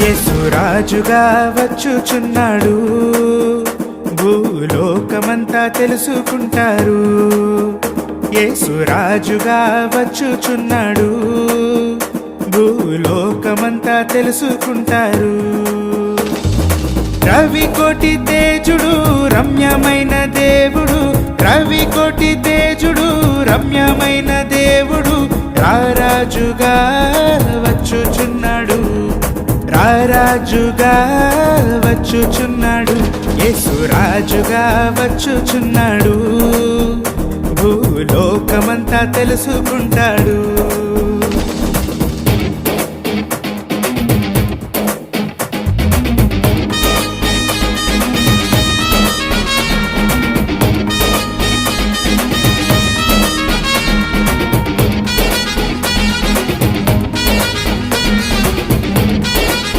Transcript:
యేసురాజుగా వచ్చుచున్నాడు, భూలోకమంతా తెలుసుకుంటారు. యేసురాజుగా వచ్చుచున్నాడు, భూలోకమంతా తెలుసుకుంటారు. రవికోటి తేజుడు రమ్యమైన దేవుడు, రవికోటి తేజుడు రమ్యమైన దేవుడు, రారాజుగా వచ్చుచున్నాడు, రారాజుగా వచ్చుచున్నాడు. యేసురాజుగా వచ్చుచున్నాడు, భూలోకమంతా తెలుసుకుంటాడు.